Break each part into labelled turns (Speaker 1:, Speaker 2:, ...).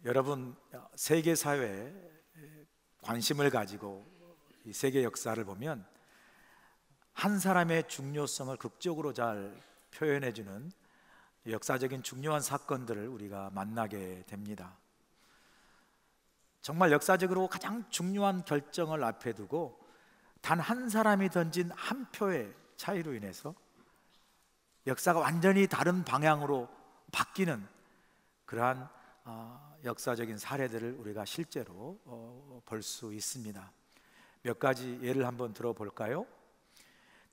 Speaker 1: 여러분, 세계 사회에 관심을 가지고 이 세계 역사를 보면 한 사람의 중요성을 극적으로 잘 표현해주는 역사적인 중요한 사건들을 우리가 만나게 됩니다. 정말 역사적으로 가장 중요한 결정을 앞에 두고 단 한 사람이 던진 한 표의 차이로 인해서 역사가 완전히 다른 방향으로 바뀌는 그러한 역사적인 사례들을 우리가 실제로 볼 수 있습니다. 몇 가지 예를 한번 들어볼까요?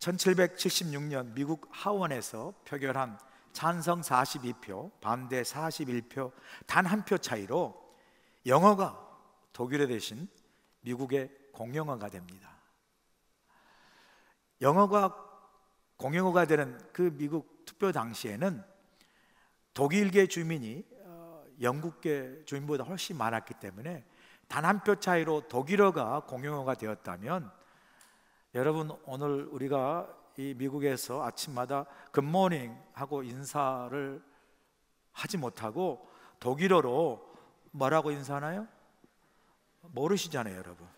Speaker 1: 1776년 미국 하원에서 표결한 찬성 42표, 반대 41표, 단 한 표 차이로 영어가 독일어 대신 미국의 공용어가 됩니다. 영어가 공용어가 되는 그 미국 투표 당시에는 독일계 주민이 영국계 주민보다 훨씬 많았기 때문에 단 한 표 차이로 독일어가 공용어가 되었다면, 여러분, 오늘 우리가 이 미국에서 아침마다 굿모닝 하고 인사를 하지 못하고 독일어로 뭐라고 인사하나요? 모르시잖아요, 여러분.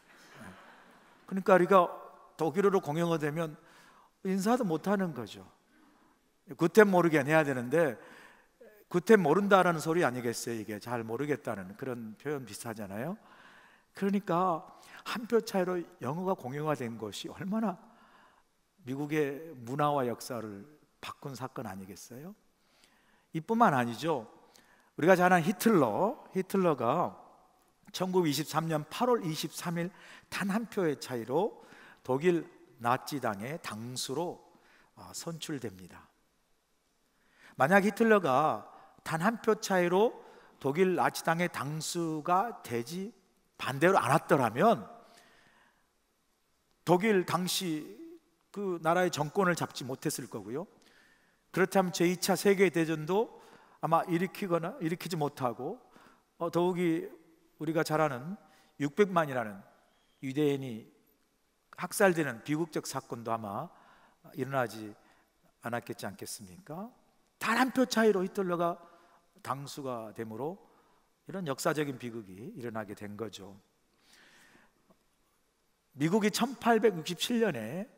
Speaker 1: 그러니까 우리가 독일어로 공용어 되면 인사도 못하는 거죠. 구텐 모르겐 해야 되는데 구텐 모른다라는 소리 아니겠어요? 이게 잘 모르겠다는 그런 표현 비슷하잖아요. 그러니까 한 표 차이로 영어가 공용화 된 것이 얼마나 미국의 문화와 역사를 바꾼 사건 아니겠어요? 이뿐만 아니죠. 우리가 잘 아는 히틀러가 1923년 8월 23일 단 한 표의 차이로 독일 나치당의 당수로 선출됩니다. 만약 히틀러가 단 한 표 차이로 독일 나치당의 당수가 되지 반대로 않았더라면 독일 당시 그 나라의 정권을 잡지 못했을 거고요. 그렇다면 제2차 세계대전도 아마 일으키지 못하고 더욱이 우리가 잘 아는 600만이라는 유대인이 학살되는 비극적 사건도 아마 일어나지 않았겠지 않겠습니까? 단 한 표 차이로 히틀러가 당수가 되므로 이런 역사적인 비극이 일어나게 된 거죠. 미국이 1867년에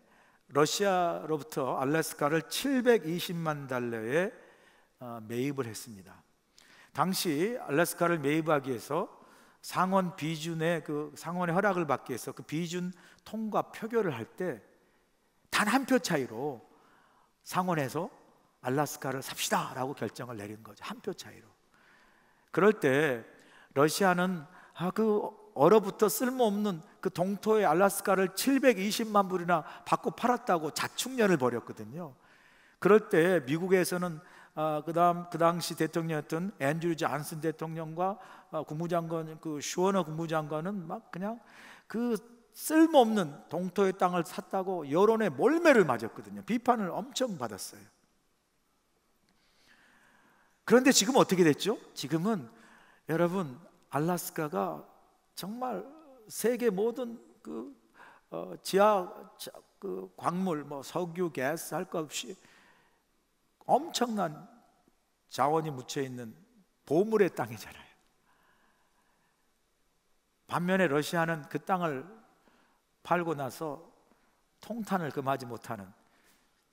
Speaker 1: 러시아로부터 알래스카를 720만 달러에 매입을 했습니다. 당시 알래스카를 매입하기 위해서 상원 비준의 상원의 허락을 받기 위해서 그 비준 통과 표결을 할 때 단 한 표 차이로 상원에서 알래스카를 삽시다라고 결정을 내린 거죠. 한 표 차이로. 그럴 때 러시아는 그 얼어붙어 쓸모없는 그 동토의 알래스카를 720만 불이나 받고 팔았다고 자충년을 벌였거든요. 그럴 때 미국에서는 그 당시 대통령이었던 앤드류 존슨 대통령과 국무장관 슈어너 국무장관은 막 그냥 그 쓸모없는 동토의 땅을 샀다고 여론의 몰매를 맞았거든요. 비판을 엄청 받았어요. 그런데 지금 어떻게 됐죠? 지금은 여러분, 알래스카가 정말 세계 모든 지하 광물, 석유, 가스 할 것 없이 엄청난 자원이 묻혀 있는 보물의 땅이잖아요. 반면에 러시아는 그 땅을 팔고 나서 통탄을 금하지 못하는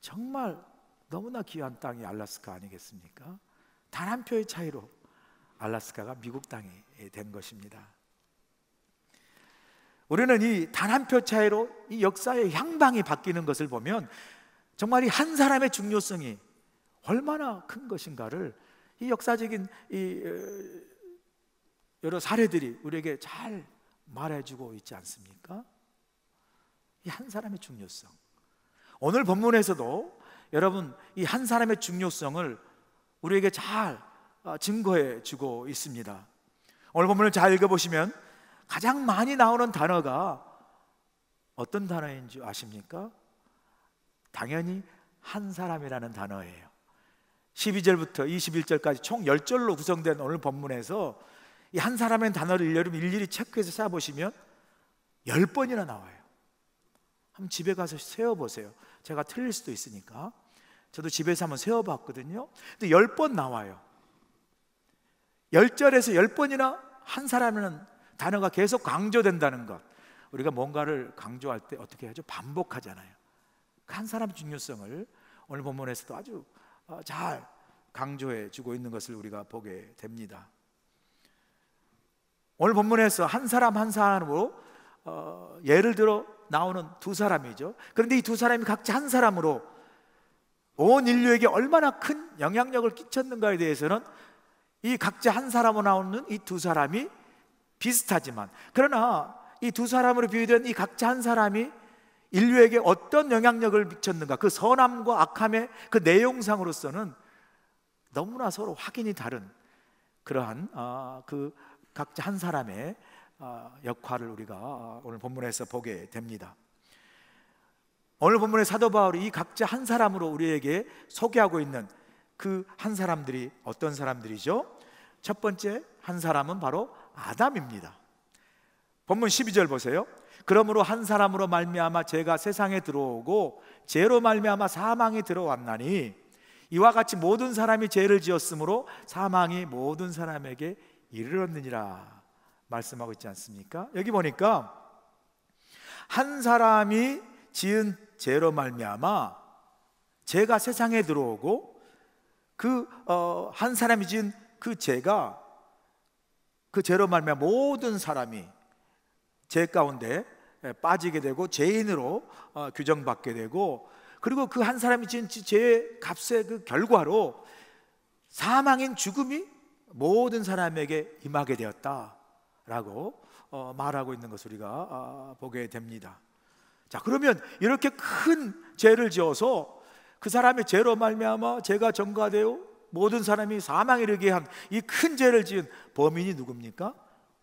Speaker 1: 정말 너무나 귀한 땅이 알래스카 아니겠습니까? 단 한 표의 차이로 알래스카가 미국 땅이 된 것입니다. 우리는 이 단 한 표 차이로 이 역사의 향방이 바뀌는 것을 보면 정말 이 한 사람의 중요성이 얼마나 큰 것인가를 이 역사적인 여러 사례들이 우리에게 잘 말해주고 있지 않습니까? 이 한 사람의 중요성. 오늘 본문에서도 여러분, 이 한 사람의 중요성을 우리에게 잘 증거해 주고 있습니다. 오늘 본문을 잘 읽어보시면 가장 많이 나오는 단어가 어떤 단어인 줄 아십니까? 당연히 한 사람이라는 단어예요. 12절부터 21절까지 총 10절로 구성된 오늘 본문에서 이 한 사람의 단어를 여러분 일일이 체크해서 쌓아보시면 10번이나 나와요. 한번 집에 가서 세어보세요. 제가 틀릴 수도 있으니까. 저도 집에서 한번 세어봤거든요. 근데 10번 나와요. 10절에서 10번이나 한 사람이라는 단어가 계속 강조된다는 것, 우리가 뭔가를 강조할 때 어떻게 하죠? 반복하잖아요. 한 사람의 중요성을 오늘 본문에서도 아주 잘 강조해 주고 있는 것을 우리가 보게 됩니다. 오늘 본문에서 한 사람 한 사람으로 예를 들어 나오는 두 사람이죠. 그런데 이 두 사람이 각자 한 사람으로 온 인류에게 얼마나 큰 영향력을 끼쳤는가에 대해서는 이 각자 한 사람으로 나오는 이 두 사람이 비슷하지만, 그러나 이 두 사람으로 비유된 이 각자 한 사람이 인류에게 어떤 영향력을 미쳤는가, 그 선함과 악함의 그 내용상으로서는 너무나 서로 확연히 다른 그러한 그 각자 한 사람의 역할을 우리가 오늘 본문에서 보게 됩니다. 오늘 본문의 사도 바울이 이 각자 한 사람으로 우리에게 소개하고 있는 그 한 사람들이 어떤 사람들이죠? 첫 번째 한 사람은 바로 아담입니다. 본문 12절 보세요. 그러므로 한 사람으로 말미암아 죄가 세상에 들어오고 죄로 말미암아 사망이 들어왔나니 이와 같이 모든 사람이 죄를 지었으므로 사망이 모든 사람에게 이르렀느니라 말씀하고 있지 않습니까? 여기 보니까 한 사람이 지은 죄로 말미암아 죄가 세상에 들어오고 그 한 사람이 지은 그 죄가, 그 죄로 말미암아 모든 사람이 죄 가운데 빠지게 되고 죄인으로 규정받게 되고, 그리고 그 한 사람이 지은 죄의 값의 그 결과로 사망인 죽음이 모든 사람에게 임하게 되었다라고 말하고 있는 것을 우리가 보게 됩니다. 자, 그러면 이렇게 큰 죄를 지어서 그 사람의 죄로 말미암아 죄가 전가되어 모든 사람이 사망에 이르게 한 이 큰 죄를 지은 범인이 누굽니까?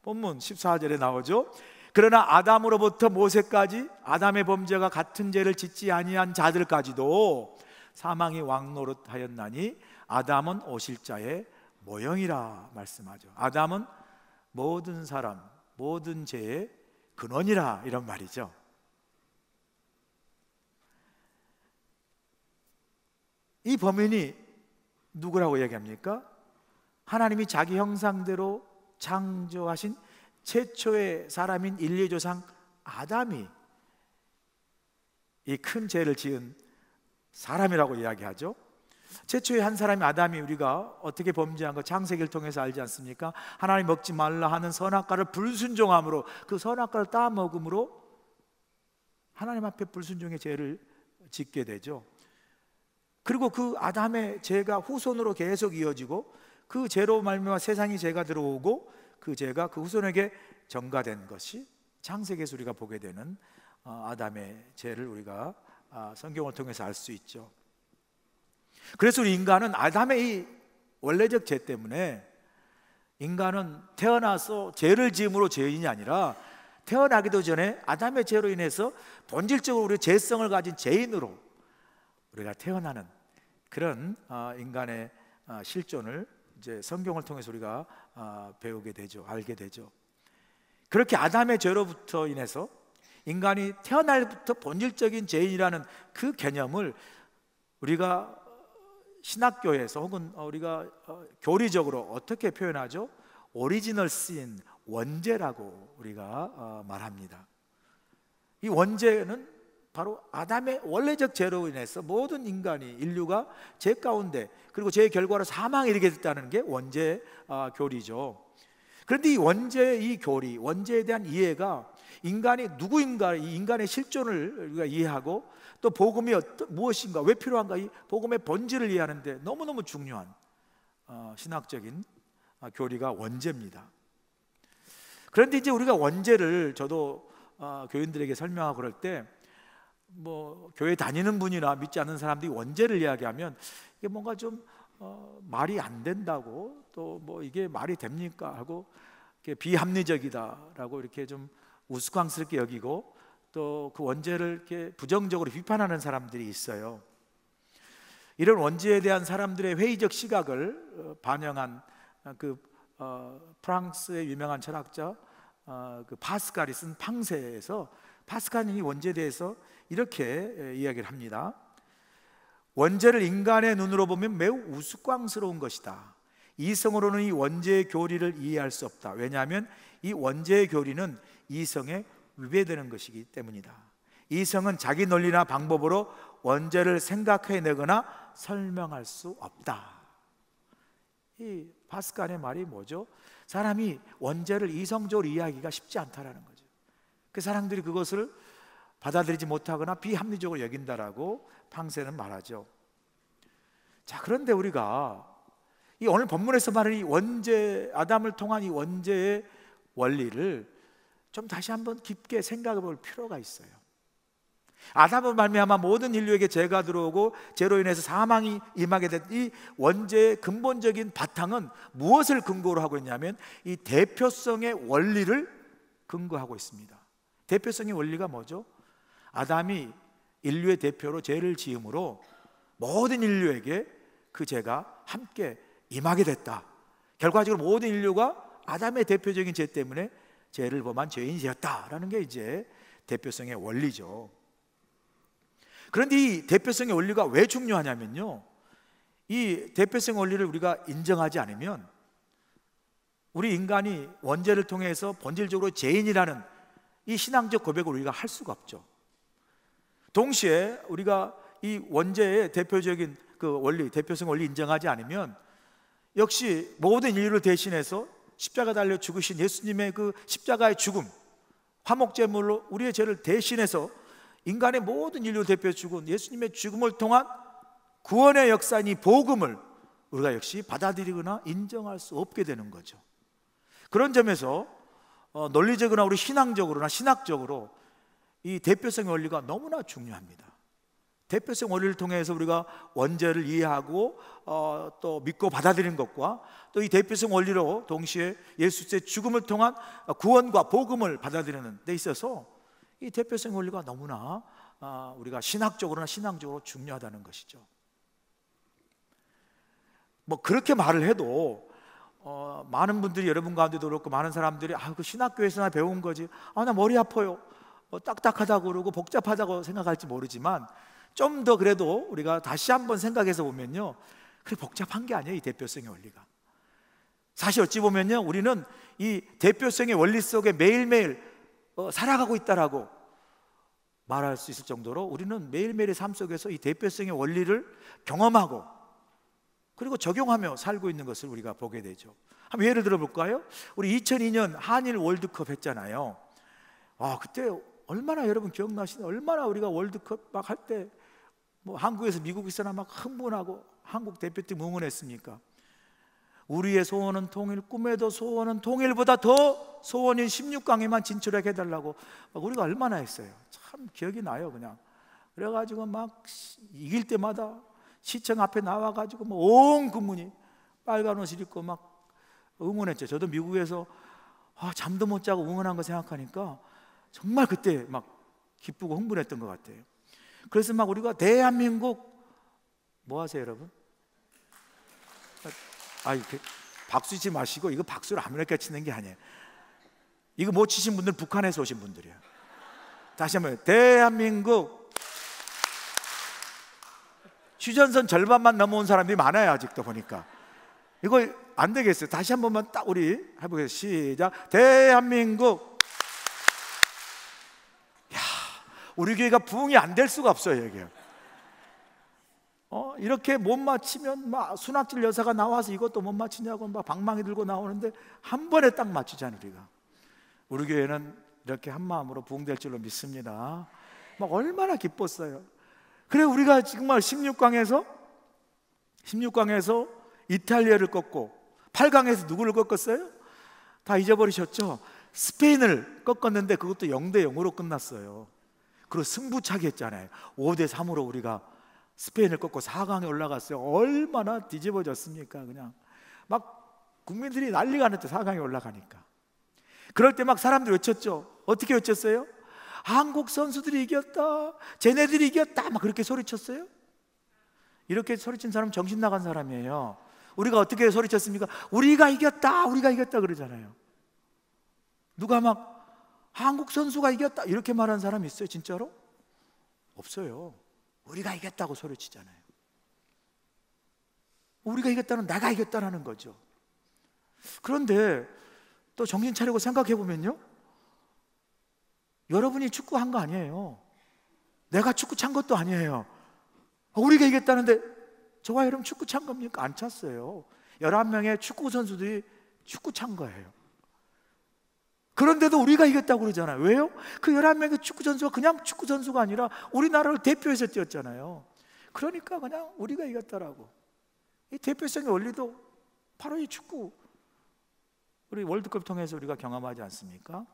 Speaker 1: 본문 14절에 나오죠. 그러나 아담으로부터 모세까지 아담의 범죄가 같은 죄를 짓지 아니한 자들까지도 사망이 왕노릇하였나니 아담은 오실자의 모형이라 말씀하죠. 아담은 모든 사람, 모든 죄의 근원이라, 이런 말이죠. 이 범인이 누구라고 얘기합니까? 하나님이 자기 형상대로 창조하신 최초의 사람인 인류의 조상 아담이 이 큰 죄를 지은 사람이라고 이야기하죠. 최초의 한 사람이 아담이 우리가 어떻게 범죄한 거 창세기를 통해서 알지 않습니까? 하나님 먹지 말라 하는 선악과를 불순종함으로, 그 선악과를 따먹음으로 하나님 앞에 불순종의 죄를 짓게 되죠. 그리고 그 아담의 죄가 후손으로 계속 이어지고 그 죄로 말미암아 세상이 죄가 들어오고 그 죄가 그 후손에게 전가된 것이 창세기에서 우리가 보게 되는 아담의 죄를 우리가 성경을 통해서 알 수 있죠. 그래서 우리 인간은 아담의 이 원래적 죄 때문에, 인간은 태어나서 죄를 지음으로 죄인이 아니라 태어나기도 전에 아담의 죄로 인해서 본질적으로 우리 죄성을 가진 죄인으로 우리가 태어나는 그런 인간의 실존을 이제 성경을 통해서 우리가 배우게 되죠, 알게 되죠. 그렇게 아담의 죄로부터 인해서 인간이 태어날부터 본질적인 죄인이라는 그 개념을 우리가 신학교에서 혹은 우리가 교리적으로 어떻게 표현하죠? 오리지널 신, 원죄라고 우리가 말합니다. 이 원죄는 바로 아담의 원래적 죄로 인해서 모든 인간이, 인류가 죄 가운데, 그리고 죄의 결과로 사망에 이르게 됐다는 게 원죄 교리죠. 그런데 이 원죄의 이 교리, 원죄에 대한 이해가 인간이 누구인가, 이 인간의 실존을 우리가 이해하고 또 복음이 무엇인가, 왜 필요한가, 이 복음의 본질을 이해하는데 너무너무 중요한 신학적인 교리가 원죄입니다. 그런데 이제 우리가 원죄를, 저도 교인들에게 설명하고 그럴 때 뭐 교회 다니는 분이나 믿지 않는 사람들이 원죄를 이야기하면 이게 뭔가 좀 말이 안 된다고, 또 뭐 이게 말이 됩니까 하고 비합리적이다라고 이렇게 좀 우스꽝스럽게 여기고, 또 그 원죄를 이렇게 부정적으로 비판하는 사람들이 있어요. 이런 원죄에 대한 사람들의 회의적 시각을 반영한 그 프랑스의 유명한 철학자 그 파스칼이 쓴 팡세에서, 파스칼이 이 원죄에 대해서 이렇게 이야기를 합니다. 원죄를 인간의 눈으로 보면 매우 우스꽝스러운 것이다. 이성으로는 이 원죄의 교리를 이해할 수 없다. 왜냐하면 이 원죄의 교리는 이성에 위배되는 것이기 때문이다. 이성은 자기 논리나 방법으로 원죄를 생각해내거나 설명할 수 없다. 이 파스칼의 말이 뭐죠? 사람이 원죄를 이성적으로 이해하기가 쉽지 않다라는 거죠. 그 사람들이 그것을 받아들이지 못하거나 비합리적으로 여긴다라고 팡세는 말하죠. 자, 그런데 우리가 이 오늘 본문에서 말하는 이 원죄, 아담을 통한 이 원죄의 원리를 좀 다시 한번 깊게 생각해 볼 필요가 있어요. 아담으로 말미암아 모든 인류에게 죄가 들어오고 죄로 인해서 사망이 임하게 된 이 원죄의 근본적인 바탕은 무엇을 근거로 하고 있냐면 이 대표성의 원리를 근거하고 있습니다. 대표성의 원리가 뭐죠? 아담이 인류의 대표로 죄를 지음으로 모든 인류에게 그 죄가 함께 임하게 됐다. 결과적으로 모든 인류가 아담의 대표적인 죄 때문에 죄를 범한 죄인이 되었다라는 게 이제 대표성의 원리죠. 그런데 이 대표성의 원리가 왜 중요하냐면요, 이 대표성 원리를 우리가 인정하지 않으면 우리 인간이 원죄를 통해서 본질적으로 죄인이라는 이 신앙적 고백을 우리가 할 수가 없죠. 동시에 우리가 이 원죄의 대표적인 그 원리, 대표성 원리 인정하지 않으면 역시 모든 인류를 대신해서 십자가 달려 죽으신 예수님의 그 십자가의 죽음, 화목제물로 우리의 죄를 대신해서 인간의 모든 인류 대표 죽은 예수님의 죽음을 통한 구원의 역사인 이 복음을 우리가 역시 받아들이거나 인정할 수 없게 되는 거죠. 그런 점에서 논리적으로나 우리 신앙적으로나 신학적으로 이 대표성의 원리가 너무나 중요합니다. 대표성 원리를 통해서 우리가 원죄를 이해하고 또 믿고 받아들이는 것과 또 이 대표성 원리로 동시에 예수의 죽음을 통한 구원과 복음을 받아들이는 데 있어서 이 대표성 원리가 너무나 우리가 신학적으로나 신앙적으로 중요하다는 것이죠. 뭐 그렇게 말을 해도 많은 분들이, 여러분 가운데도 그렇고 많은 사람들이 그 신학교에서나 배운 거지, 나 머리 아파요, 딱딱하다고 그러고 복잡하다고 생각할지 모르지만 좀 더 그래도 우리가 다시 한번 생각해서 보면요, 그래 복잡한 게 아니에요. 이 대표성의 원리가 사실 어찌 보면요, 우리는 이 대표성의 원리 속에 매일매일 살아가고 있다라고 말할 수 있을 정도로 우리는 매일매일의 삶 속에서 이 대표성의 원리를 경험하고 그리고 적용하며 살고 있는 것을 우리가 보게 되죠. 한번 예를 들어 볼까요? 우리 2002년 한일 월드컵 했잖아요. 그때 얼마나, 여러분 기억나시나요? 얼마나 우리가 월드컵 막 할 때 뭐 한국에서 미국에서나 막 흥분하고 한국 대표팀 응원했습니까? 우리의 소원은 통일, 꿈에도 소원은 통일보다 더 소원인 16강에만 진출하게 해달라고 우리가 얼마나 했어요. 참 기억이 나요. 그냥 그래가지고 막 이길 때마다 시청 앞에 나와가지고 온 국민이 빨간 옷을 입고 막 응원했죠. 저도 미국에서 잠도 못 자고 응원한 거 생각하니까 정말 그때 막 기쁘고 흥분했던 것 같아요. 그래서 막 우리가 대한민국, 뭐 하세요 여러분? 이렇게 박수 치지 마시고, 이거 박수를 아무렇게 치는 게 아니에요. 이거 못 치신 분들은 북한에서 오신 분들이에요. 다시 한번, 대한민국. 휴전선 절반만 넘어온 사람들이 많아요 아직도 보니까. 이거 안 되겠어요. 다시 한 번만 딱 우리 해보겠습니다. 시작. 대한민국. 우리 교회가 부흥이 안 될 수가 없어요 여기. 이렇게 못 맞히면 막 순학질 여사가 나와서 이것도 못 맞히냐고 막 방망이 들고 나오는데 한 번에 딱 맞추잖아요 우리가. 우리 교회는 이렇게 한 마음으로 부흥될 줄로 믿습니다. 막 얼마나 기뻤어요. 그래 우리가 정말 16강에서 이탈리아를 꺾고 8강에서 누구를 꺾었어요? 다 잊어버리셨죠? 스페인을 꺾었는데 그것도 0대0으로 끝났어요. 그리고 승부차기 했잖아요. 5대3으로 우리가 스페인을 꺾고 4강에 올라갔어요. 얼마나 뒤집어졌습니까? 그냥 막 국민들이 난리가 났죠. 4강에 올라가니까. 그럴 때 막 사람들이 외쳤죠. 어떻게 외쳤어요? 한국 선수들이 이겼다, 쟤네들이 이겼다, 막 그렇게 소리쳤어요. 이렇게 소리친 사람 정신 나간 사람이에요. 우리가 어떻게 소리쳤습니까? 우리가 이겼다, 우리가 이겼다 그러잖아요. 누가 막 한국 선수가 이겼다 이렇게 말하는 사람이 있어요 진짜로? 없어요. 우리가 이겼다고 소리치잖아요. 우리가 이겼다는 내가 이겼다라는 거죠. 그런데 또 정신 차리고 생각해 보면요, 여러분이 축구한 거 아니에요. 내가 축구 찬 것도 아니에요. 우리가 이겼다는데 저와 여러분 축구 찬 겁니까? 안 찼어요. 11명의 축구 선수들이 축구 찬 거예요. 그런데도 우리가 이겼다고 그러잖아요. 왜요? 그 11명의 축구 선수가 그냥 축구 선수가 아니라 우리나라를 대표해서 뛰었잖아요. 그러니까 그냥 우리가 이겼다라고. 이 대표성의 원리도 바로 이 축구, 우리 월드컵 통해서 우리가 경험하지 않습니까?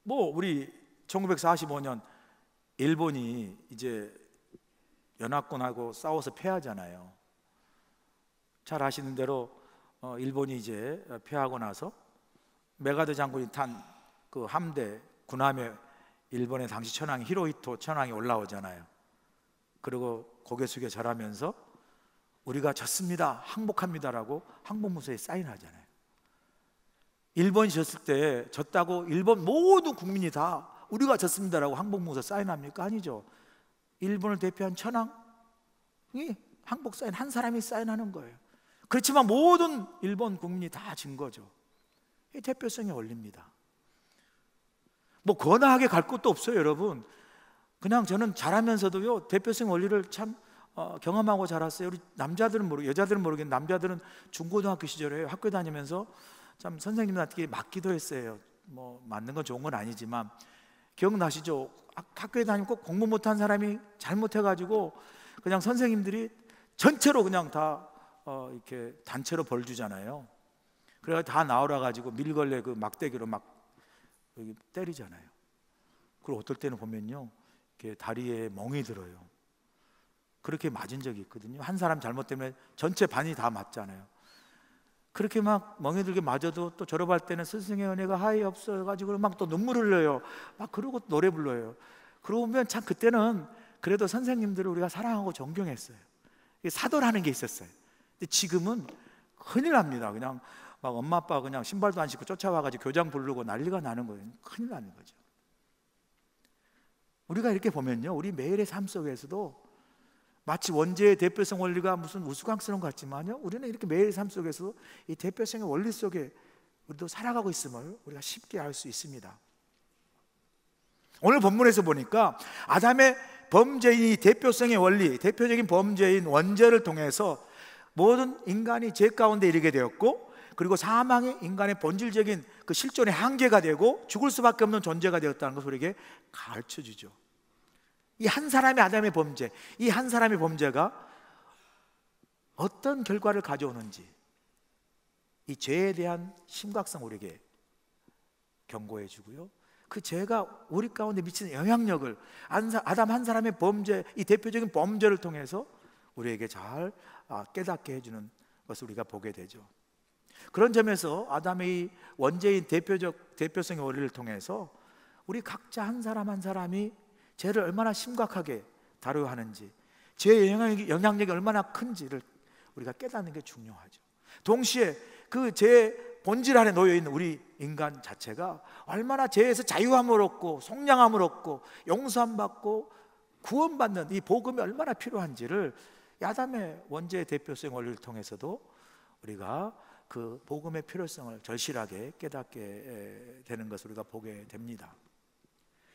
Speaker 1: 우리 1945년 일본이 이제 연합군하고 싸워서 패하잖아요. 잘 아시는 대로 일본이 이제 패하고 나서 메가드 장군이 탄 그 함대 군함에 일본의 당시 천황 히로히토 천황이 올라오잖아요. 그리고 고개 숙여 절하면서 우리가 졌습니다, 항복합니다라고 항복문서에 사인하잖아요. 일본이 졌을 때 졌다고 일본 모든 국민이 다 우리가 졌습니다라고 항복문서 사인합니까? 아니죠. 일본을 대표한 천황이 항복 사인, 한 사람이 사인하는 거예요. 그렇지만 모든 일본 국민이 다 진 거죠. 이 대표성의 원리입니다. 권하게 갈 것도 없어요, 여러분. 그냥 저는 자라면서도요, 대표성 원리를 참 경험하고 자랐어요. 우리 남자들은 여자들은 모르겠는데 남자들은 중고등학교 시절에 학교 다니면서 참 선생님한테 맞기도 했어요. 맞는 건 좋은 건 아니지만 기억나시죠? 학교에 다니면 꼭 공부 못한 사람이 잘못해가지고 그냥 선생님들이 전체로 그냥 다 이렇게 단체로 벌 주잖아요. 그래서 다 나오라 가지고 밀걸레 그 막대기로 막 여기 때리잖아요. 그리고 어떨 때는 보면요, 이렇게 다리에 멍이 들어요. 그렇게 맞은 적이 있거든요. 한 사람 잘못 때문에 전체 반이 다 맞잖아요. 그렇게 막 멍이 들게 맞아도 또 졸업할 때는 스승의 은혜가 하이 없어 가지고 막 또 눈물 흘려요. 막 그러고 노래 불러요. 그러고 보면 참 그때는 그래도 선생님들을 우리가 사랑하고 존경했어요. 사도라는 게 있었어요. 근데 지금은 큰일 납니다. 그냥 막 엄마 아빠가 그냥 신발도 안 신고 쫓아와가지고 교장 부르고 난리가 나는 거예요. 큰일 나는 거죠. 우리가 이렇게 보면요, 우리 매일의 삶 속에서도 마치 원죄의 대표성 원리가 무슨 우스꽝스러운 것 같지만요, 우리는 이렇게 매일 삶 속에서 이 대표성의 원리 속에 우리도 살아가고 있음을 우리가 쉽게 알 수 있습니다. 오늘 본문에서 보니까 아담의 범죄인 대표성의 원리, 대표적인 범죄인 원죄를 통해서 모든 인간이 죄 가운데 이르게 되었고, 그리고 사망이 인간의 본질적인 그 실존의 한계가 되고 죽을 수밖에 없는 존재가 되었다는 것을 우리에게 가르쳐 주죠. 이 한 사람의 아담의 범죄, 이 한 사람의 범죄가 어떤 결과를 가져오는지, 이 죄에 대한 심각성 우리에게 경고해 주고요, 그 죄가 우리 가운데 미치는 영향력을 아담 한 사람의 범죄, 이 대표적인 범죄를 통해서 우리에게 잘 깨닫게 해주는 것을 우리가 보게 되죠. 그런 점에서 아담의 이 원죄인 대표성의 원리를 통해서 우리 각자 한 사람 한 사람이 죄를 얼마나 심각하게 다뤄야 하는지, 죄의 영향력이 얼마나 큰지를 우리가 깨닫는 게 중요하죠. 동시에 그 죄의 본질 안에 놓여있는 우리 인간 자체가 얼마나 죄에서 자유함을 얻고 속량함을 얻고 용서함 받고 구원받는 이 복음이 얼마나 필요한지를 아담의 원죄의 대표성 원리를 통해서도 우리가 그 복음의 필요성을 절실하게 깨닫게 되는 것을 우리가 보게 됩니다.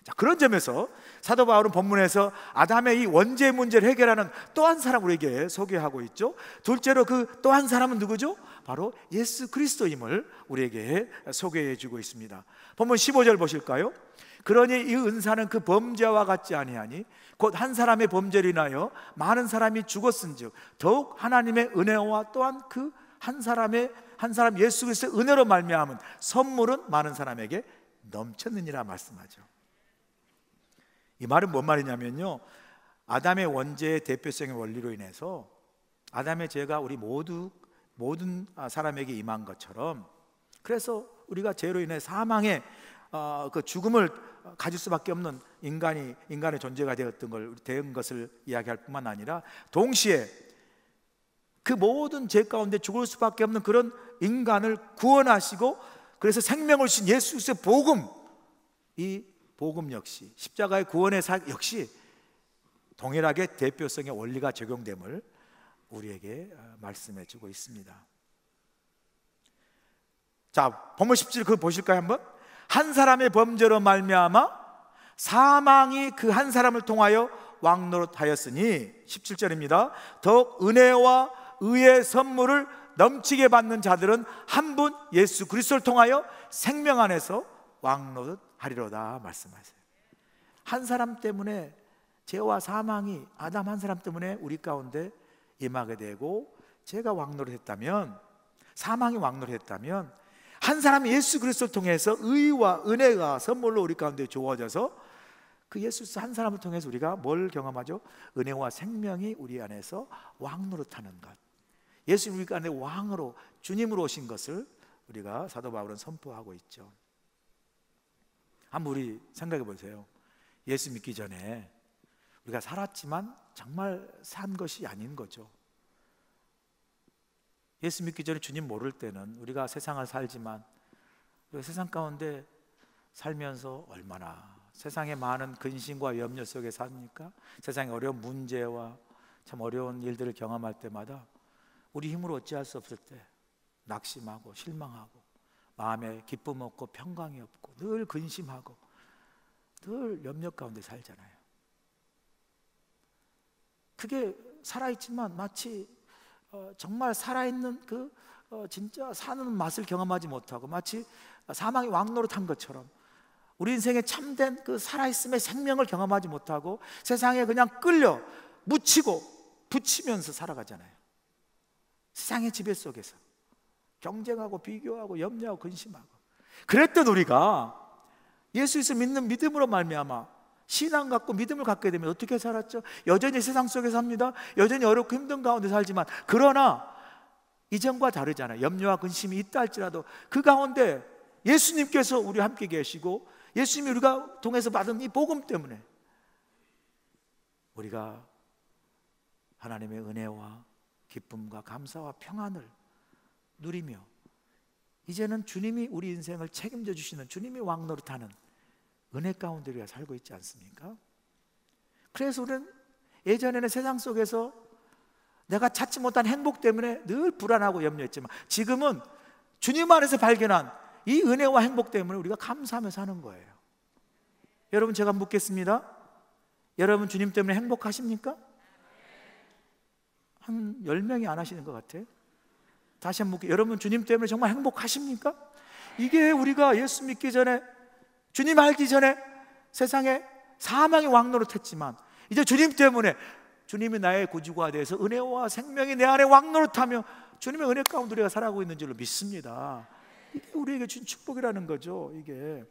Speaker 1: 자, 그런 점에서 사도 바울은 본문에서 아담의 이 원죄 문제를 해결하는 또 한 사람 우리에게 소개하고 있죠. 둘째로 그 또 한 사람은 누구죠? 바로 예수 그리스도임을 우리에게 소개해 주고 있습니다. 본문 15절 보실까요? 그러니 이 은사는 그 범죄와 같지 아니하니 곧 한 사람의 범죄를 인하여 많은 사람이 죽었은즉 더욱 하나님의 은혜와 또한 그 한 사람 예수 그리스도의 은혜로 말미암은 선물은 많은 사람에게 넘쳤느니라 말씀하죠. 이 말은 뭔 말이냐면요, 아담의 원죄의 대표성의 원리로 인해서 아담의 죄가 우리 모든 사람에게 임한 것처럼, 그래서 우리가 죄로 인해 사망의 그 죽음을 가질 수밖에 없는 인간의 존재가 된 것을 이야기할 뿐만 아니라, 동시에 그 모든 죄 가운데 죽을 수밖에 없는 그런 인간을 구원하시고 그래서 생명을 주신 예수 그리스도의 복음, 이 복음 역시 십자가의 구원의 사역 역시 동일하게 대표성의 원리가 적용됨을 우리에게 말씀해 주고 있습니다. 자, 본문 17절 그거 보실까요 한번? 한 사람의 범죄로 말미암아 사망이 그 한 사람을 통하여 왕노릇하였으니 17절입니다. 더욱 은혜와 의의 선물을 넘치게 받는 자들은 한 분 예수 그리스도를 통하여 생명 안에서 왕노릇하리로다 말씀하세요. 한 사람 때문에 죄와 사망이 아담 한 사람 때문에 우리 가운데 임하게 되고, 죄가 왕노릇했다면, 사망이 왕노릇했다면, 한 사람이 예수 그리스도를 통해서 의와 은혜가 선물로 우리 가운데 주어져서 그 예수 한 사람을 통해서 우리가 뭘 경험하죠? 은혜와 생명이 우리 안에서 왕노릇하는 것. 예수님 우리 가운데 왕으로, 주님으로 오신 것을 우리가 사도 바울은 선포하고 있죠. 한번 우리 생각해 보세요. 예수 믿기 전에 우리가 살았지만 정말 산 것이 아닌 거죠. 예수 믿기 전에 주님 모를 때는 우리가 세상을 살지만, 우리가 세상 가운데 살면서 얼마나 세상의 많은 근심과 염려 속에 삽니까? 세상의 어려운 문제와 참 어려운 일들을 경험할 때마다 우리 힘으로 어찌할 수 없을 때 낙심하고 실망하고 마음에 기쁨 없고 평강이 없고 늘 근심하고 늘 염려 가운데 살잖아요. 그게 살아있지만 마치 정말 살아있는 진짜 사는 맛을 경험하지 못하고 마치 사망이 왕노릇한 것처럼 우리 인생에 참된 그 살아있음의 생명을 경험하지 못하고 세상에 그냥 끌려 묻히고 붙이면서 살아가잖아요. 세상의 지배 속에서 경쟁하고 비교하고 염려하고 근심하고. 그랬던 우리가 예수 그리스도 믿는 믿음으로 말미암아 신앙 갖고 믿음을 갖게 되면 어떻게 살았죠? 여전히 세상 속에 삽니다. 여전히 어렵고 힘든 가운데 살지만, 그러나 이전과 다르잖아요. 염려와 근심이 있다 할지라도 그 가운데 예수님께서 우리 함께 계시고 예수님이 우리가 통해서 받은 이 복음 때문에 우리가 하나님의 은혜와 기쁨과 감사와 평안을 누리며 이제는 주님이 우리 인생을 책임져 주시는, 주님이 왕노릇하는 은혜 가운데 우리가 살고 있지 않습니까? 그래서 우리는 예전에는 세상 속에서 내가 찾지 못한 행복 때문에 늘 불안하고 염려했지만, 지금은 주님 안에서 발견한 이 은혜와 행복 때문에 우리가 감사하며 사는 거예요. 여러분, 제가 묻겠습니다. 여러분 주님 때문에 행복하십니까? 한 10명이 안 하시는 것 같아요. 다시 한번 묻게요. 여러분 주님 때문에 정말 행복하십니까? 이게 우리가 예수 믿기 전에, 주님 알기 전에 세상에 사망이 왕노릇했지만 이제 주님 때문에, 주님이 나의 구주가 돼서 은혜와 생명이 내 안에 왕노릇하며 주님의 은혜 가운데 우리가 살아가고 있는 줄로 믿습니다. 이게 우리에게 준 축복이라는 거죠. 이게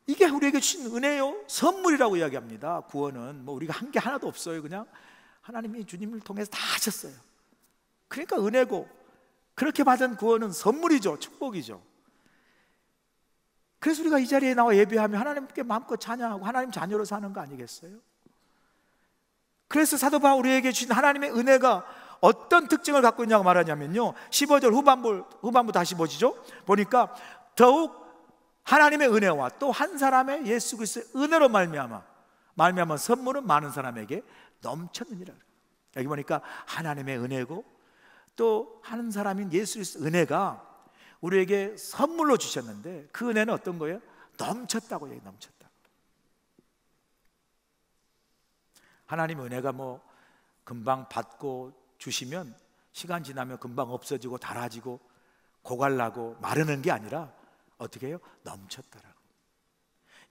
Speaker 1: 우리에게 주신 은혜요, 선물이라고 이야기합니다. 구원은 뭐 우리가 한 게 하나도 없어요. 그냥 하나님이 주님을 통해서 다 하셨어요. 그러니까 은혜고, 그렇게 받은 구원은 선물이죠. 축복이죠. 그래서 우리가 이 자리에 나와 예배하며 하나님께 마음껏 찬양하고 하나님 자녀로 사는 거 아니겠어요? 그래서 사도 바울 우리에게 주신 하나님의 은혜가 어떤 특징을 갖고 있냐고 말하냐면요, 15절 후반부 다시 보시죠. 보니까 더욱 하나님의 은혜와 또 한 사람의 예수 그리스도의 은혜로 말미암아 선물은 많은 사람에게 넘쳤느니라. 여기 보니까 하나님의 은혜고 또 한 사람인 예수 그리스도 은혜가 우리에게 선물로 주셨는데, 그 은혜는 어떤 거예요? 넘쳤다고 얘기해요. 넘쳤다. 하나님 은혜가 뭐 금방 받고 주시면 시간 지나면 금방 없어지고 닳아지고 고갈나고 마르는 게 아니라 어떻게 해요? 넘쳤다라고.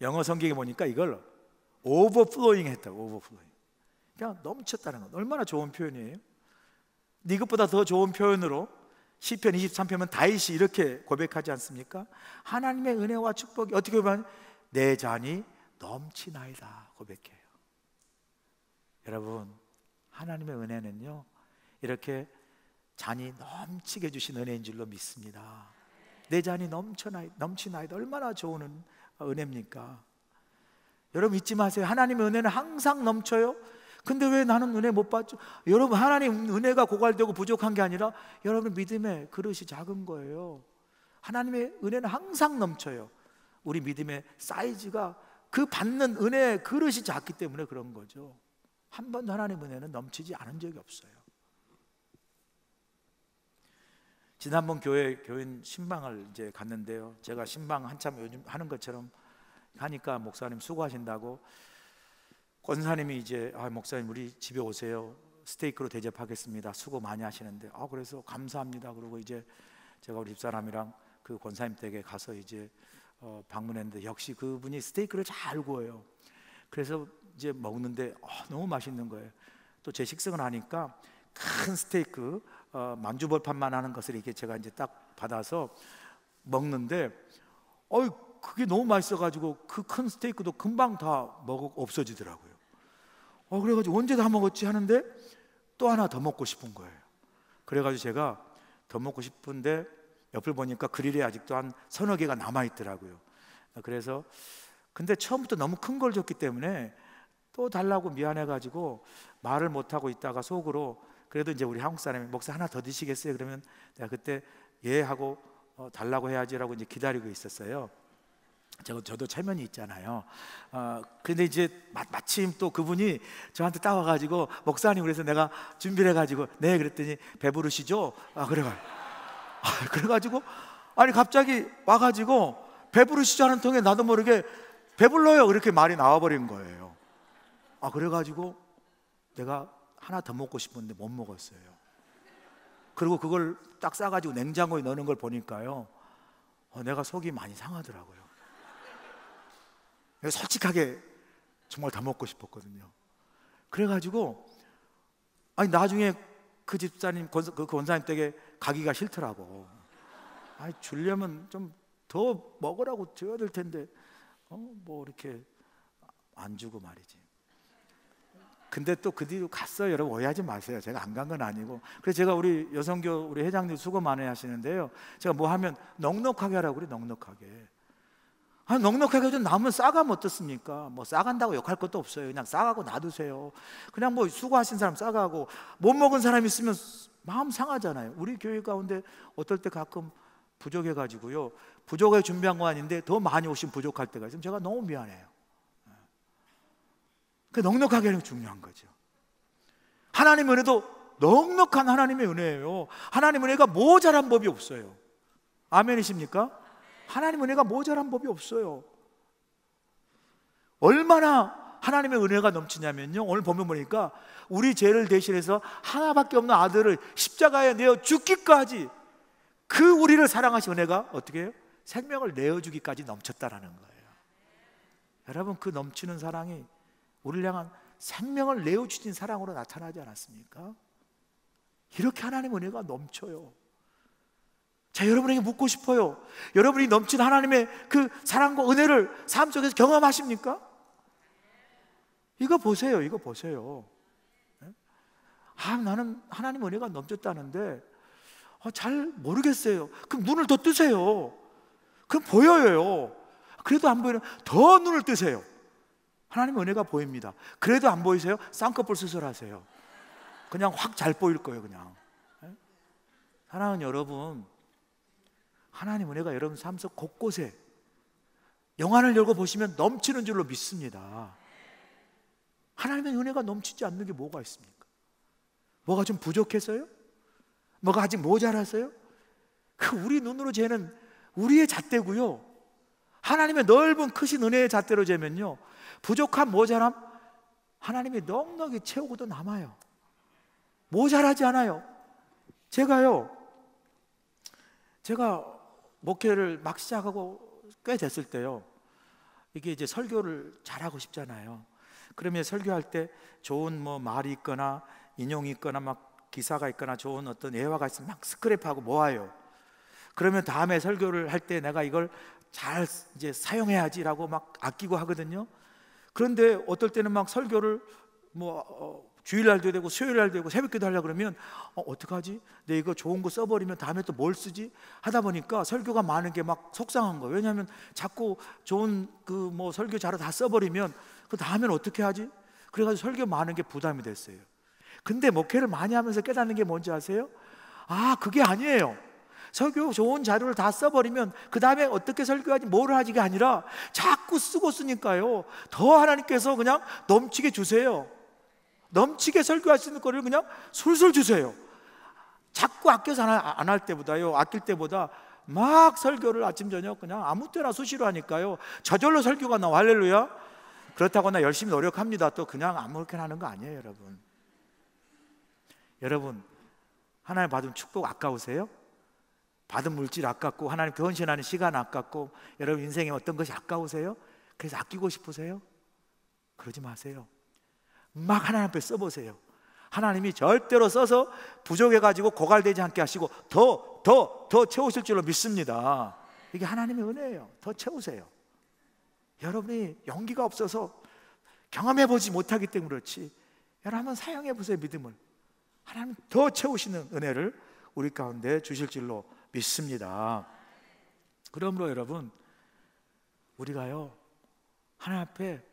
Speaker 1: 영어 성경에 보니까 이걸 overflowing 했다고. overflowing. 그냥 넘쳤다는 건 얼마나 좋은 표현이에요. 이것보다 더 좋은 표현으로 시편 23편은 다윗이 이렇게 고백하지 않습니까? 하나님의 은혜와 축복이 어떻게 보면 내 잔이 넘치나이다 고백해요. 여러분, 하나님의 은혜는요 이렇게 잔이 넘치게 주신 은혜인 줄로 믿습니다. 내 잔이 넘치나이다. 얼마나 좋은 은혜입니까? 여러분 잊지 마세요. 하나님의 은혜는 항상 넘쳐요. 근데 왜 나는 은혜 못 받죠? 여러분, 하나님 은혜가 고갈되고 부족한 게 아니라 여러분 믿음의 그릇이 작은 거예요. 하나님의 은혜는 항상 넘쳐요. 우리 믿음의 사이즈가 그 받는 은혜의 그릇이 작기 때문에 그런 거죠. 한 번도 하나님의 은혜는 넘치지 않은 적이 없어요. 지난번 교인 신방을 이제 갔는데요. 제가 신방 한참 요즘 하는 것처럼 하니까 목사님 수고하신다고 권사님이 이제 목사님 우리 집에 오세요. 스테이크로 대접하겠습니다. 수고 많이 하시는데 그래서 감사합니다. 그러고 이제 제가 우리 집사람이랑 그 권사님 댁에 가서 이제 방문했는데 역시 그분이 스테이크를 잘 구워요. 그래서 이제 먹는데 너무 맛있는 거예요. 또 제 식성을 하니까 큰 스테이크 만주벌판만 하는 것을 이렇게 제가 이제 딱 받아서 먹는데 그게 너무 맛있어가지고 그 큰 스테이크도 금방 다 없어지더라고요. 그래가지고 언제 다 먹었지 하는데 또 하나 더 먹고 싶은 거예요. 그래가지고 제가 더 먹고 싶은데 옆을 보니까 그릴에 아직도 한 서너 개가 남아있더라고요. 그래서 근데 처음부터 너무 큰 걸 줬기 때문에 또 달라고 미안해가지고 말을 못하고 있다가 속으로 그래도 이제 우리 한국 사람이 목사 하나 더 드시겠어요? 그러면 내가 그때 예 하고 달라고 해야지라고 이제 기다리고 있었어요. 저도 체면이 있잖아요. 근데 이제 마침 또 그분이 저한테 따와가지고 목사님 그래서 내가 준비를 해가지고 네 그랬더니 배부르시죠? 그래가지고 아니 갑자기 와가지고 배부르시죠 하는 통에 나도 모르게 배불러요 그렇게 말이 나와버린 거예요. 그래가지고 내가 하나 더 먹고 싶은데 못 먹었어요. 그리고 그걸 딱 싸가지고 냉장고에 넣는 걸 보니까요 내가 속이 많이 상하더라고요. 솔직하게 정말 다 먹고 싶었거든요. 그래가지고 나중에 그 집사님 그 권사님 댁에 가기가 싫더라고. 주려면 좀 더 먹으라고 줘야 될 텐데 뭐 이렇게 안 주고 말이지. 근데 또 그 뒤로 갔어요. 여러분 오해하지 마세요. 제가 안 간 건 아니고. 그래서 제가 우리 여성교 우리 회장님 수고 많이 하시는데요. 제가 뭐 하면 넉넉하게 하라고 그래. 넉넉하게. 넉넉하게 좀 남으면 싸가면 어떻습니까? 뭐 싸간다고 욕할 것도 없어요. 그냥 싸가고 놔두세요. 그냥 뭐 수고하신 사람 싸가고 못 먹은 사람 있으면 마음 상하잖아요. 우리 교회 가운데 어떨 때 가끔 부족해가지고요 부족하게 준비한 거 아닌데 더 많이 오신 부족할 때가 있으면 제가 너무 미안해요. 그 넉넉하게 하는 게 중요한 거죠. 하나님의 은혜도 넉넉한 하나님의 은혜예요. 하나님의 은혜가 모자란 법이 없어요. 아멘이십니까? 하나님의 은혜가 모자란 법이 없어요. 얼마나 하나님의 은혜가 넘치냐면요 오늘 본문 보니까 우리 죄를 대신해서 하나밖에 없는 아들을 십자가에 내어 죽기까지 그 우리를 사랑하신 은혜가 어떻게 해요? 생명을 내어주기까지 넘쳤다라는 거예요. 여러분 그 넘치는 사랑이 우리를 향한 생명을 내어주신 사랑으로 나타나지 않았습니까? 이렇게 하나님의 은혜가 넘쳐요. 자, 여러분에게 묻고 싶어요. 여러분이 넘친 하나님의 그 사랑과 은혜를 삶 속에서 경험하십니까? 이거 보세요. 이거 보세요. 나는 하나님의 은혜가 넘쳤다는데 잘 모르겠어요. 그럼 눈을 더 뜨세요. 그럼 보여요. 그래도 안 보이면 더 눈을 뜨세요. 하나님의 은혜가 보입니다. 그래도 안 보이세요? 쌍꺼풀 수술하세요. 그냥 확 잘 보일 거예요. 그냥. 사랑하는 여러분, 하나님 은혜가 여러분 삶 속 곳곳에 영안을 열고 보시면 넘치는 줄로 믿습니다. 하나님의 은혜가 넘치지 않는 게 뭐가 있습니까? 뭐가 좀 부족해서요? 뭐가 아직 모자라서요? 그 우리 눈으로 재는 우리의 잣대고요 하나님의 넓은 크신 은혜의 잣대로 재면요 부족한 모자람 하나님이 넉넉히 채우고도 남아요. 모자라지 않아요. 제가 목회를 막 시작하고 꽤 됐을 때요 이게 이제 설교를 잘하고 싶잖아요. 그러면 설교할 때 좋은 뭐 말이 있거나 인용이 있거나 막 기사가 있거나 좋은 어떤 예화가 있으면 막 스크랩하고 모아요. 그러면 다음에 설교를 할 때 내가 이걸 잘 이제 사용해야지라고 막 아끼고 하거든요. 그런데 어떨 때는 막 설교를 주일날도 되고 수요일날도 되고 새벽기도 하려고 그러면 어떡하지? 내가 이거 좋은 거 써버리면 다음에 또 뭘 쓰지? 하다 보니까 설교가 많은 게 막 속상한 거예요. 왜냐하면 자꾸 좋은 그 뭐 설교 자료 다 써버리면 그 다음엔 어떻게 하지? 그래가지고 설교 많은 게 부담이 됐어요. 근데 목회를 많이 하면서 깨닫는 게 뭔지 아세요? 그게 아니에요. 설교 좋은 자료를 다 써버리면 그 다음에 어떻게 설교하지 뭐를 하지가 아니라 자꾸 쓰고 쓰니까요 더 하나님께서 그냥 넘치게 주세요. 넘치게 설교할 수 있는 거를 그냥 술술 주세요. 자꾸 아껴서 안 할 때보다요, 아낄 때보다 막 설교를 아침 저녁 그냥 아무 때나 수시로 하니까요, 저절로 설교가 나와. 할렐루야. 그렇다고 나 열심히 노력합니다, 또 그냥 아무렇게나 하는 거 아니에요. 여러분 하나님 받은 축복 아까우세요? 받은 물질 아깝고 하나님 헌신하는 시간 아깝고 여러분 인생에 어떤 것이 아까우세요? 그래서 아끼고 싶으세요? 그러지 마세요. 막 하나님 앞에 써보세요. 하나님이 절대로 써서 부족해가지고 고갈되지 않게 하시고 더 채우실 줄로 믿습니다. 이게 하나님의 은혜예요. 더 채우세요. 여러분이 용기가 없어서 경험해보지 못하기 때문에 그렇지, 여러분 한번 사용해보세요. 믿음을. 하나님 더 채우시는 은혜를 우리 가운데 주실 줄로 믿습니다. 그러므로 여러분, 우리가요 하나님 앞에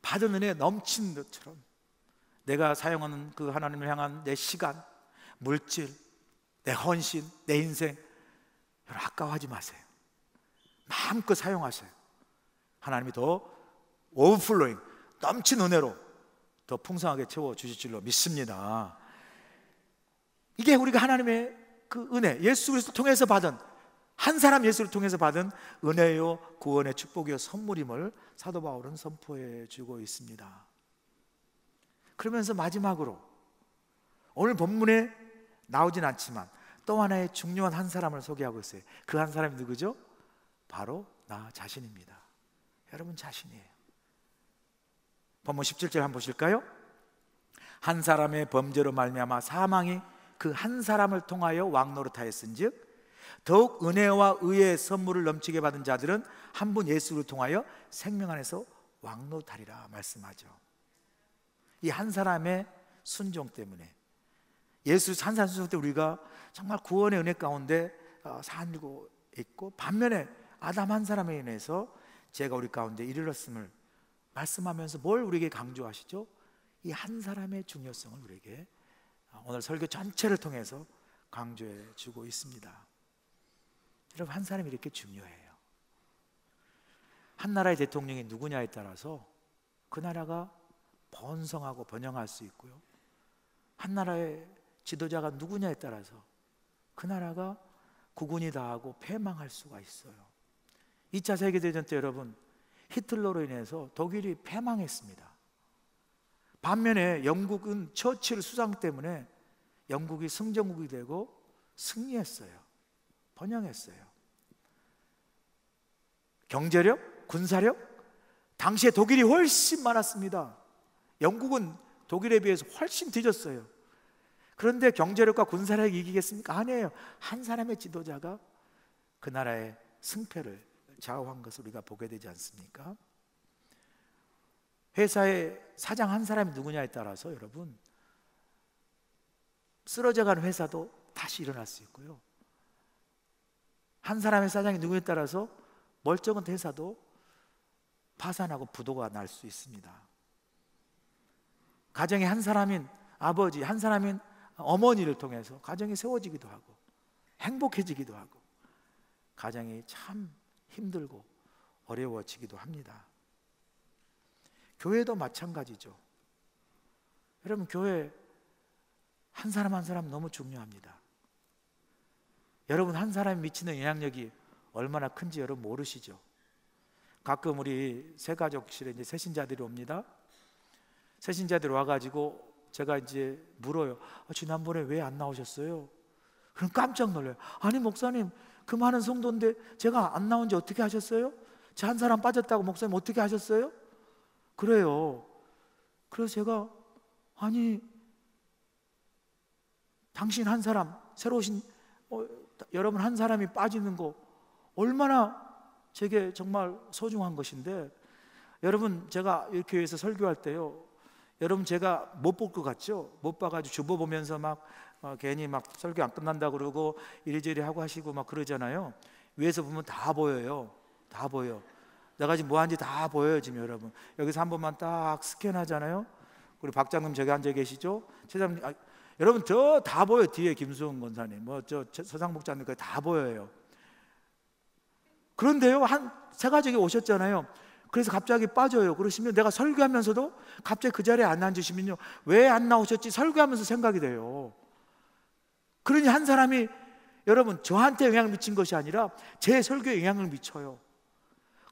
Speaker 1: 받은 은혜 넘치는 것처럼 내가 사용하는 그 하나님을 향한 내 시간, 물질, 내 헌신, 내 인생, 여러분 아까워하지 마세요. 마음껏 사용하세요. 하나님이 더 오버플로잉, 넘친 은혜로 더 풍성하게 채워주실 줄로 믿습니다. 이게 우리가 하나님의 그 은혜, 예수 그리스도를 통해서 받은, 한 사람 예수를 통해서 받은 은혜요 구원의 축복이요 선물임을 사도 바울은 선포해 주고 있습니다. 그러면서 마지막으로 오늘 본문에 나오진 않지만 또 하나의 중요한 한 사람을 소개하고 있어요. 그 한 사람이 누구죠? 바로 나 자신입니다. 여러분 자신이에요. 본문 17절 한번 보실까요? 한 사람의 범죄로 말미암아 사망이 그 한 사람을 통하여 왕노릇하였은즉 더욱 은혜와 의의 선물을 넘치게 받은 자들은 한 분 예수를 통하여 생명 안에서 왕노릇하리라 말씀하죠. 이 한 사람의 순종 때문에, 예수 한 사람 순종 때문에 우리가 정말 구원의 은혜 가운데 살고 있고, 반면에 아담 한 사람에 인해서 제가 우리 가운데 이르렀음을 말씀하면서 뭘 우리에게 강조하시죠? 이 한 사람의 중요성을 우리에게 오늘 설교 전체를 통해서 강조해 주고 있습니다. 여러분 한 사람이 이렇게 중요해요. 한 나라의 대통령이 누구냐에 따라서 그 나라가 번성하고 번영할 수 있고요, 한 나라의 지도자가 누구냐에 따라서 그 나라가 국운이 다하고 패망할 수가 있어요. 2차 세계대전 때 여러분 히틀러로 인해서 독일이 패망했습니다. 반면에 영국은 처칠 수상 때문에 영국이 승전국이 되고 승리했어요. 번영했어요. 경제력, 군사력, 당시에 독일이 훨씬 많았습니다. 영국은 독일에 비해서 훨씬 뒤졌어요. 그런데 경제력과 군사력이 이기겠습니까? 아니에요. 한 사람의 지도자가 그 나라의 승패를 좌우한 것을 우리가 보게 되지 않습니까? 회사의 사장 한 사람이 누구냐에 따라서 여러분 쓰러져가는 회사도 다시 일어날 수 있고요, 한 사람의 사장이 누구냐에 따라서 멀쩡한 회사도 파산하고 부도가 날 수 있습니다. 가정의 한 사람인 아버지, 한 사람인 어머니를 통해서 가정이 세워지기도 하고 행복해지기도 하고 가정이 참 힘들고 어려워지기도 합니다. 교회도 마찬가지죠. 여러분 교회 한 사람 한 사람 너무 중요합니다. 여러분 한 사람이 미치는 영향력이 얼마나 큰지 여러분 모르시죠? 가끔 우리 새가족실에 이제 새신자들이 옵니다. 새신자들이 와가지고 제가 이제 물어요. 지난번에 왜 안 나오셨어요? 그럼 깜짝 놀라요. 아니 목사님 그 많은 성도인데 제가 안 나온 지 어떻게 하셨어요? 제 한 사람 빠졌다고 목사님 어떻게 하셨어요? 그래요. 그래서 제가 아니 당신 한 사람 새로 오신 여러분 한 사람이 빠지는 거 얼마나 제게 정말 소중한 것인데, 여러분 제가 이 교회에서 설교할 때요, 여러분 제가 못 볼 것 같죠? 못 봐가지고 주보 보면서 막 괜히 막 설교 안 끝난다 그러고 이리저리 하고 하시고 막 그러잖아요. 위에서 보면 다 보여요. 다 보여. 내가 지금 뭐 하는지 다 보여요. 지금 여러분 여기서 한 번만 딱 스캔하잖아요. 우리 박장님 저기 앉아 계시죠? 최장님, 여러분 저 다 보여. 뒤에 김수홍 권사님, 뭐 저 서상 목사님까지 다 보여요. 그런데요, 한 세 가족이 오셨잖아요. 그래서 갑자기 빠져요. 그러시면 내가 설교하면서도 갑자기 그 자리에 안 앉으시면요, 왜 안 나오셨지 설교하면서 생각이 돼요. 그러니 한 사람이 여러분 저한테 영향을 미친 것이 아니라 제 설교에 영향을 미쳐요.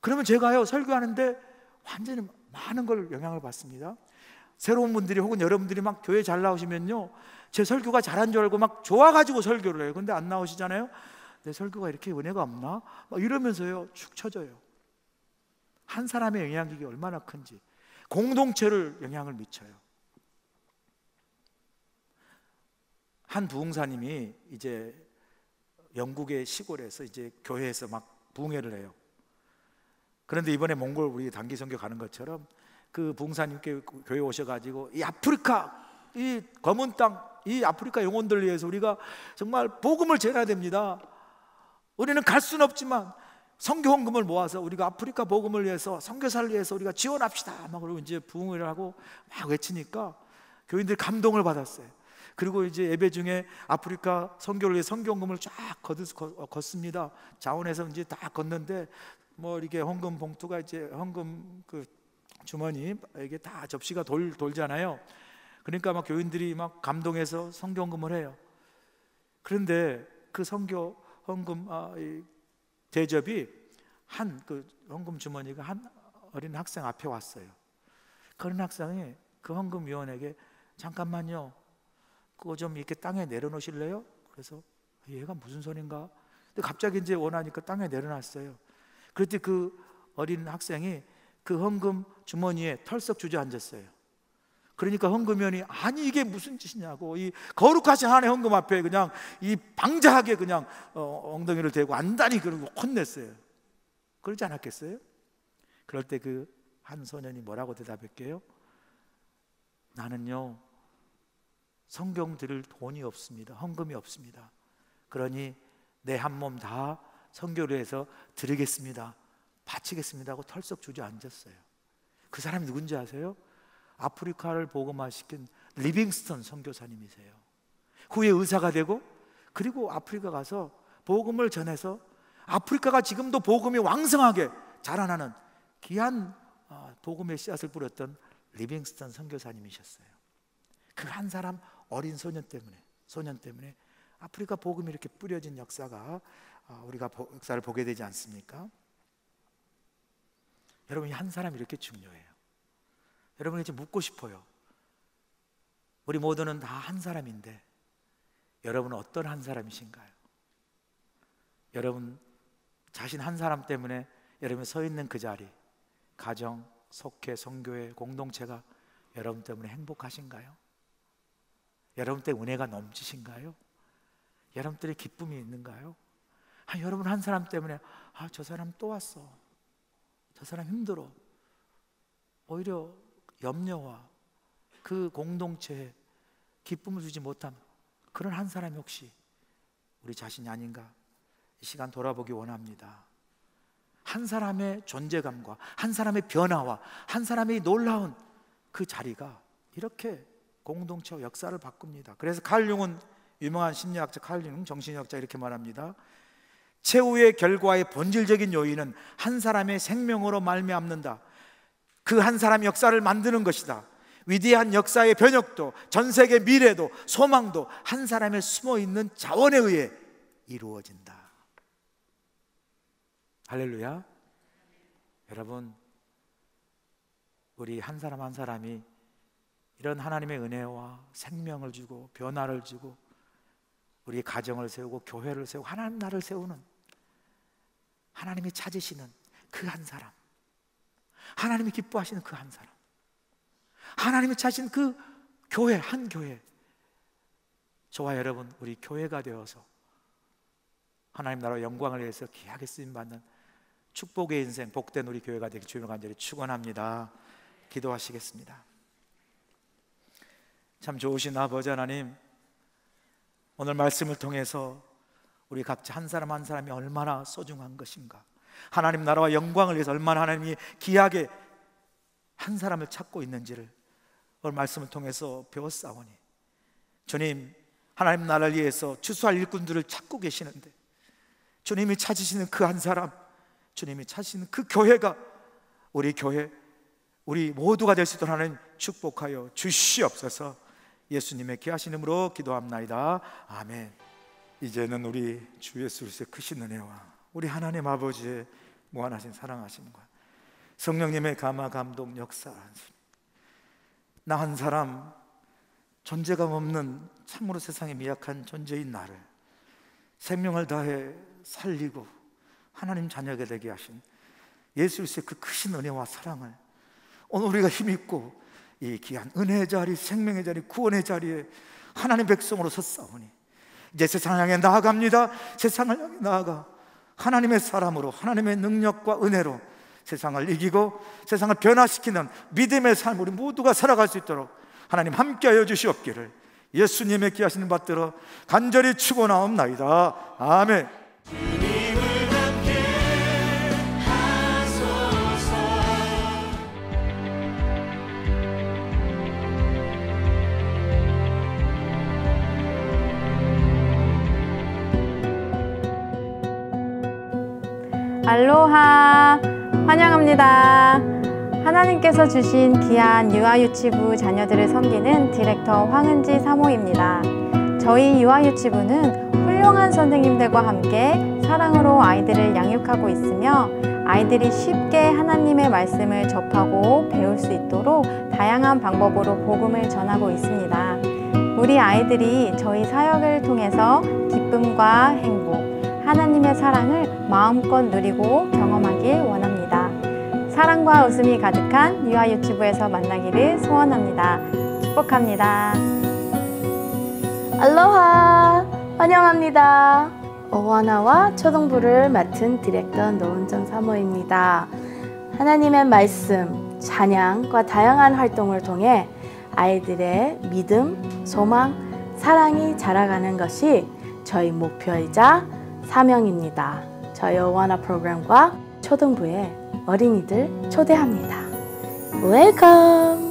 Speaker 1: 그러면 제가요 설교하는데 완전히 많은 걸 영향을 받습니다. 새로운 분들이 혹은 여러분들이 막 교회 잘 나오시면요, 제 설교가 잘한 줄 알고 막 좋아가지고 설교를 해요. 근데 안 나오시잖아요. 내 설교가 이렇게 은혜가 없나? 막 이러면서요 축 처져요. 한 사람의 영향력이 얼마나 큰지, 공동체를 영향을 미쳐요. 한 부흥사님이 이제 영국의 시골에서 이제 교회에서 막 부흥회를 해요. 그런데 이번에 몽골 우리 단기 선교 가는 것처럼 그 부흥사님께 교회 오셔가지고 이 아프리카, 이 검은 땅, 이 아프리카 영혼들을 위해서 우리가 정말 복음을 전해야 됩니다. 우리는 갈 수는 없지만 선교 헌금을 모아서 우리가 아프리카 복음을 위해서, 선교사를 위해서 우리가 지원합시다. 막 그러고 이제 부흥회를 하고 막 외치니까 교인들이 감동을 받았어요. 그리고 이제 예배 중에 아프리카 선교를 위해 선교 헌금을 쫙 걷습니다. 자원해서 이제 다 걷는데 뭐 이렇게 헌금 봉투가 이제 헌금 그 주머니 이게 다 접시가 돌잖아요. 그러니까 막 교인들이 막 감동해서 선교 헌금을 해요. 그런데 그 선교 헌금 대접이 한 그 헌금 주머니가 한 어린 학생 앞에 왔어요. 그 어린 학생이 그 헌금위원에게 잠깐만요, 그거 좀 이렇게 땅에 내려놓으실래요? 그래서 얘가 무슨 소린가? 근데 갑자기 이제 원하니까 땅에 내려놨어요. 그랬더니 그 어린 학생이 그 헌금 주머니에 털썩 주저앉았어요. 그러니까 헌금위원이 아니 이게 무슨 짓이냐고, 이 거룩하신 하나님의 헌금 앞에 그냥 이 방자하게 그냥 엉덩이를 대고 안달이 그러고 혼냈어요. 그러지 않았겠어요? 그럴 때 그 한 소년이 뭐라고 대답했게요? 나는요 성경 들을 돈이 없습니다. 헌금이 없습니다. 그러니 내 한 몸 다 선교를 해서 드리겠습니다. 바치겠습니다 하고 털썩 주저앉았어요. 그 사람이 누군지 아세요? 아프리카를 복음화시킨 리빙스턴 선교사님이세요. 후에 의사가 되고 그리고 아프리카 가서 복음을 전해서 아프리카가 지금도 복음이 왕성하게 자라나는 귀한 복음의 씨앗을 뿌렸던 리빙스턴 선교사님이셨어요. 그 한 사람 어린 소년 때문에 아프리카 복음이 이렇게 뿌려진 역사가 우리가 역사를 보게 되지 않습니까? 여러분, 이 한 사람이 이렇게 중요해요. 여러분에게 묻고 싶어요. 우리 모두는 다 한 사람인데 여러분은 어떤 한 사람이신가요? 여러분 자신 한 사람 때문에 여러분이 서 있는 그 자리, 가정, 속회, 선교회, 공동체가 여러분 때문에 행복하신가요? 여러분 때문에 은혜가 넘치신가요? 여러분 때문에 기쁨이 있는가요? 여러분 한 사람 때문에 저 사람 또 왔어, 저 사람 힘들어, 오히려 염려와 그 공동체에 기쁨을 주지 못한 그런 한 사람이 혹시 우리 자신이 아닌가, 이 시간 돌아보기 원합니다. 한 사람의 존재감과 한 사람의 변화와 한 사람의 놀라운 그 자리가 이렇게 공동체와 역사를 바꿉니다. 그래서 칼 융은, 유명한 심리학자 칼 융, 정신의학자 이렇게 말합니다. 최후의 결과의 본질적인 요인은 한 사람의 생명으로 말미암는다. 그 한 사람의 역사를 만드는 것이다. 위대한 역사의 변혁도, 전 세계 미래도, 소망도 한 사람의 숨어있는 자원에 의해 이루어진다. 할렐루야. 여러분, 우리 한 사람 한 사람이 이런 하나님의 은혜와 생명을 주고 변화를 주고 우리 가정을 세우고 교회를 세우고 하나님 나라를 세우는, 하나님이 찾으시는 그 한 사람, 하나님이 기뻐하시는 그 한 사람, 하나님이 찾으신 그 교회, 한 교회, 저와 여러분 우리 교회가 되어서 하나님 나라 영광을 위해서 귀하게 쓰임받는 축복의 인생, 복된 우리 교회가 되기 주님을 간절히 축원합니다. 기도하시겠습니다. 참 좋으신 아버지 하나님, 오늘 말씀을 통해서 우리 각자 한 사람 한 사람이 얼마나 소중한 것인가, 하나님 나라와 영광을 위해서 얼마나 하나님이 귀하게 한 사람을 찾고 있는지를 오늘 말씀을 통해서 배웠사오니, 주님, 하나님 나라를 위해서 추수할 일꾼들을 찾고 계시는데 주님이 찾으시는 그 한 사람, 주님이 찾으시는 그 교회가 우리 교회, 우리 모두가 될 수 있도록 하나님 축복하여 주시옵소서. 예수님의 귀하신 이름으로 기도합나이다. 아멘. 이제는 우리 주 예수 그리스도의 크신 은혜와 우리 하나님 아버지의 무한하신 사랑하심과 성령님의 감화 감동 역사, 나 한 사람 존재감 없는 참으로 세상에 미약한 존재인 나를 생명을 다해 살리고 하나님 자녀가 되게 하신 예수 그리스도의 그 크신 은혜와 사랑을 오늘 우리가 힘있고 이 귀한 은혜의 자리, 생명의 자리, 구원의 자리에 하나님 백성으로 섰사오니 이제 세상을 향해 나아갑니다. 세상을 향해 나아가 하나님의 사람으로, 하나님의 능력과 은혜로 세상을 이기고 세상을 변화시키는 믿음의 삶 우리 모두가 살아갈 수 있도록 하나님 함께하여 주시옵기를 예수님의 귀하신 이름 받들어 간절히 축원하옵나이다. 아멘.
Speaker 2: 알로하, 환영합니다. 하나님께서 주신 귀한 유아유치부 자녀들을 섬기는 디렉터 황은지 사모입니다. 저희 유아유치부는 훌륭한 선생님들과 함께 사랑으로 아이들을 양육하고 있으며 아이들이 쉽게 하나님의 말씀을 접하고 배울 수 있도록 다양한 방법으로 복음을 전하고 있습니다. 우리 아이들이 저희 사역을 통해서 기쁨과 행복, 하나님의 사랑을 마음껏 누리고 경험하길 원합니다. 사랑과 웃음이 가득한 유아유치부에서 만나기를 소원합니다. 축복합니다.
Speaker 3: 알로하, 환영합니다. 어워나와 초등부를 맡은 디렉터 노은정 사모입니다. 하나님의 말씀, 찬양과 다양한 활동을 통해 아이들의 믿음, 소망, 사랑이 자라가는 것이 저희 목표이자 사명입니다. 저희 어워나 프로그램과 초등부의 어린이들 초대합니다. 웰컴!